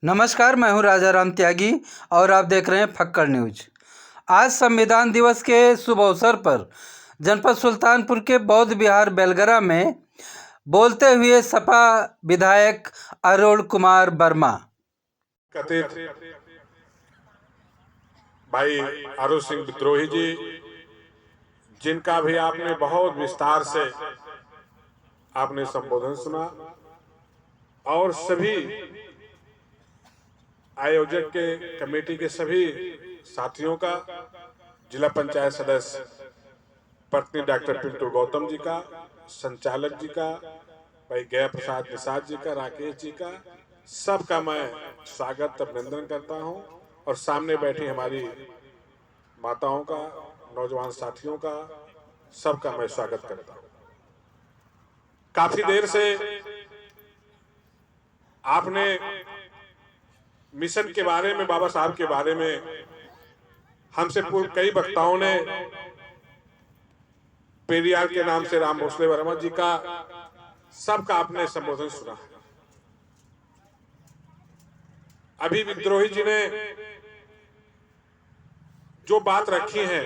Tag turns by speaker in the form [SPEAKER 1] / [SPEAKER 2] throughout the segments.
[SPEAKER 1] नमस्कार, मैं हूं राजा राम त्यागी और आप देख रहे हैं फक्कड़ न्यूज। आज संविधान दिवस के शुभ अवसर पर जनपद सुल्तानपुर के बौद्ध विहार बेलगरा में बोलते हुए सपा विधायक अरुण कुमार वर्मा
[SPEAKER 2] कथित भाई अरुण सिंह विद्रोही जी, जिनका भी आपने बहुत विस्तार से आपने संबोधन सुना और सभी आयोजक के कमेटी के सभी साथियों का, जिला पंचायत सदस्य पत्नी डॉक्टर पिंटू गौतम जी का, संचालक जी का, भाई गया प्रसाद निषाद जी का, राकेश जी का, सबका मैं स्वागत अभिनंदन करता हूं और सामने बैठी हमारी माताओं का, नौजवान साथियों का, सबका मैं स्वागत करता हूं। काफी देर से आपने मिशन के बारे में, बाबा साहब के बारे में हमसे पूर्व कई वक्ताओं ने पेरियार के नाम से राम भोसले वर्मा जी का, सबका आपने संबोधन सुना। अभी विद्रोही जी ने जो बात रखी है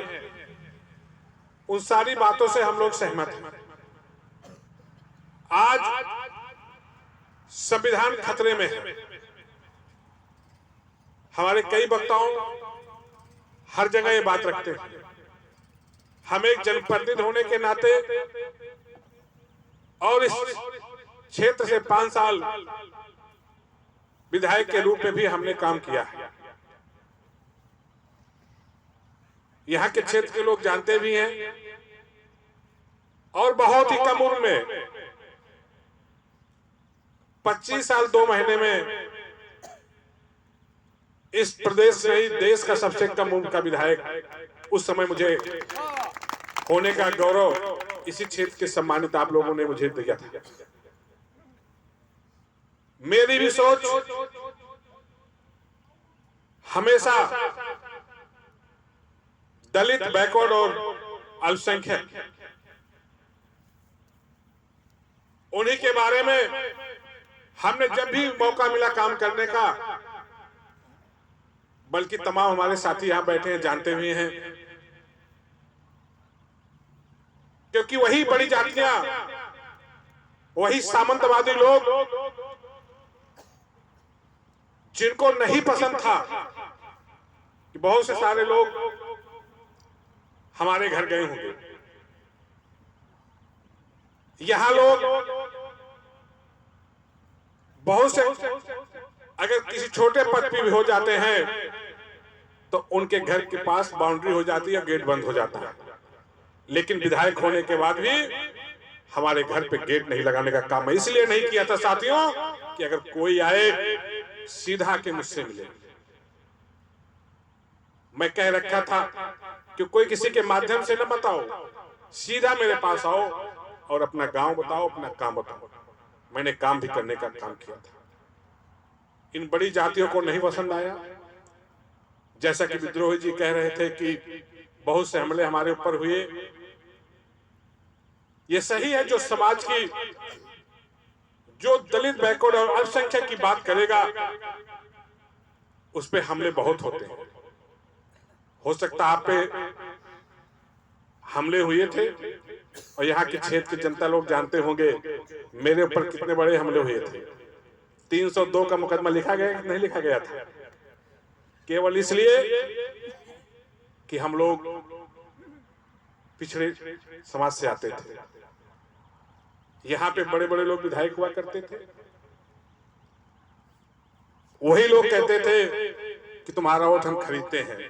[SPEAKER 2] उन सारी बातों से हम लोग सहमत हैं। आज संविधान खतरे में है। हमारे कई वक्ताओं हर जगह ये बात रखते हैं। हम एक जनप्रतिनिधि होने के नाते और इस क्षेत्र से 5 साल विधायक के रूप में भी हमने काम किया है। यहाँ के क्षेत्र के लोग जानते भी हैं और बहुत ही कम उम्र में 25 साल 2 महीने में इस प्रदेश से ही देश का सबसे कम उम्र का विधायक उस समय मुझे होने का गौरव इसी क्षेत्र के सम्मानित आप लोगों ने मुझे दिया था। मेरी भी सोच हमेशा दलित, बैकवर्ड और अल्पसंख्यक, उन्हीं के बारे में हमने जब भी मौका मिला काम करने का, बल्कि तमाम हमारे साथी यहां बैठे हैं जानते हुए हैं, क्योंकि वही बड़ी जातियां, वही सामंतवादी लोग जिनको नहीं पसंद था कि बहुत से सारे लोग हमारे घर गए होंगे, यहां लोग बहुत से अगर किसी छोटे पद पे भी हो जाते हैं तो उनके घर के पास बाउंड्री हो जाती है, गेट बंद हो जाता है। लेकिन विधायक होने के बाद भी हमारे घर पे गेट नहीं लगाने का काम मैं इसलिए नहीं किया था साथियों कि अगर कोई आए सीधा के मुझसे मिले। मैं कह रखा था कि कोई किसी के माध्यम से न बताओ, सीधा मेरे पास आओ और अपना गांव बताओ, अपना काम बताओ। मैंने काम भी करने का काम किया था। इन बड़ी जातियों को नहीं पसंद आया। जैसा कि विद्रोही जी कह रहे थे कि बहुत से हमले हमारे ऊपर हुए, ये सही है। जो समाज की, जो दलित, बैकवर्ड और अल्पसंख्यक की बात करेगा उस पे हमले बहुत होते हैं। हो सकता आप पे हमले हुए थे और यहाँ के क्षेत्र के जनता लोग जानते होंगे मेरे ऊपर कितने बड़े हमले हुए थे। 302 का मुकदमा लिखा गया नहीं लिखा गया था, केवल इसलिए कि हम लोग पिछड़े समाज से आते थे। यहाँ पे बड़े बड़े लोग विधायक हुआ करते थे, वही लोग कहते थे कि तुम्हारा वोट हम खरीदते हैं,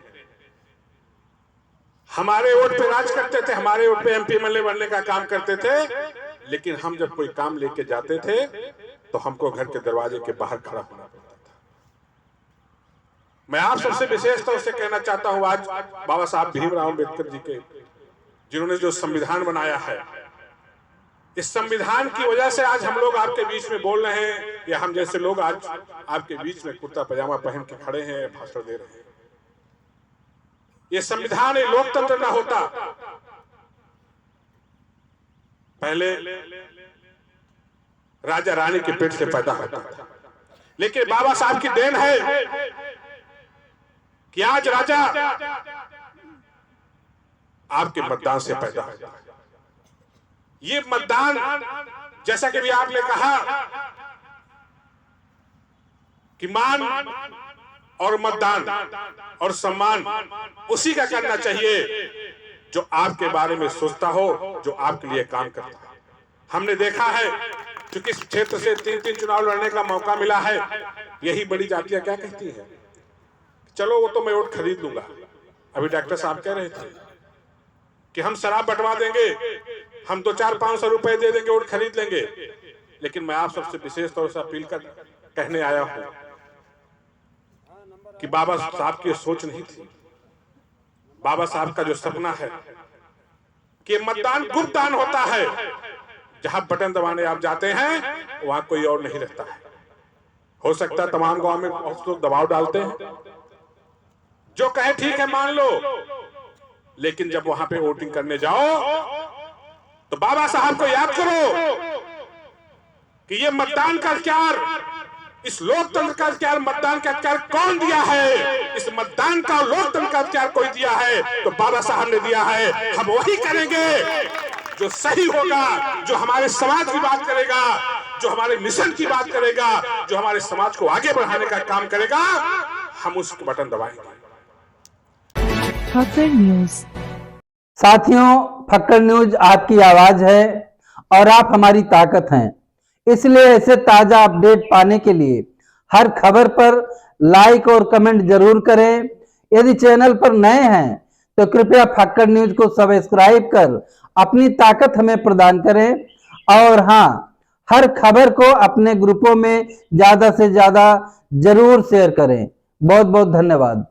[SPEAKER 2] हमारे वोट पे राज करते थे, हमारे वोट पे एमपी एमएलए बनने का काम करते थे। लेकिन हम जब कोई काम लेके जाते थे तो हमको घर के दरवाजे के बाहर खड़ा होना पड़ता था। मैं आप सबसे विशेष तौर से कहना चाहता हूं, आज बाबा साहब भीमराव अम्बेडकर जी के, जिन्होंने जो संविधान बनाया है, इस संविधान की वजह से आज हम लोग आपके बीच में बोल रहे हैं, या हम जैसे लोग आज आपके बीच में कुर्ता पजामा पहन के खड़े हैं, भाषण दे रहे हैं। ये संविधान लोकतंत्र का होता। पहले राजा रानी के पेट से पैदा होता था, लेकिन बाबा साहब की देन है कि आज राजा आपके मतदान से पैदा हुआ। ये मतदान, जैसा कि भी आपने कहा कि मान और मतदान और सम्मान उसी का करना चाहिए जो आपके बारे में सोचता हो, जो आपके लिए काम करता है। हमने देखा है क्योंकि इस क्षेत्र से 3 चुनाव लड़ने का मौका मिला है। यही बड़ी जातियां क्या कहती हैं, चलो वो तो मैं वोट खरीद लूंगा। अभी डॉक्टर साहब कह रहे थे कि हम शराब बंटवा देंगे, हम 200-500 रुपए दे देंगे, वोट खरीद लेंगे। लेकिन मैं आप सबसे विशेष तौर से अपील कर कहने आया हूं कि बाबा साहब की सोच नहीं थी, बाबा साहब का जो सपना है कि मतदान गुप्त दान होता है, जहां बटन दबाने आप जाते हैं वहां कोई और नहीं रहता है। हो सकता है तमाम गांव में बहुत लोग दबाव डालते हैं, जो कहे ठीक है मान लो, लेकिन जब वहां पे वोटिंग करने जाओ तो बाबा साहब को याद करो कि ये मतदान का अधिकार, इस लोकतंत्र का अधिकार, मतदान का अधिकार कौन दिया है? इस मतदान का लोकतंत्र का अधिकार कोई दिया है तो बाबा साहब ने दिया है। हम वही करेंगे जो सही होगा, जो हमारे समाज की बात करेगा, जो हमारे मिशन की बात करेगा, जो हमारे समाज को आगे बढ़ाने का काम करेगा, हम उस बटन दबाएंगे।
[SPEAKER 3] फक्कड़ न्यूज।
[SPEAKER 1] साथियों, फक्कड़ न्यूज आपकी आवाज है और आप हमारी ताकत हैं। इसलिए ऐसे ताजा अपडेट पाने के लिए हर खबर पर लाइक और कमेंट जरूर करें। यदि चैनल पर नए हैं तो कृपया फक्कड़ न्यूज को सब्सक्राइब कर अपनी ताकत हमें प्रदान करें। और हाँ, हर खबर को अपने ग्रुपों में ज्यादा से ज्यादा जरूर शेयर करें। बहुत बहुत धन्यवाद।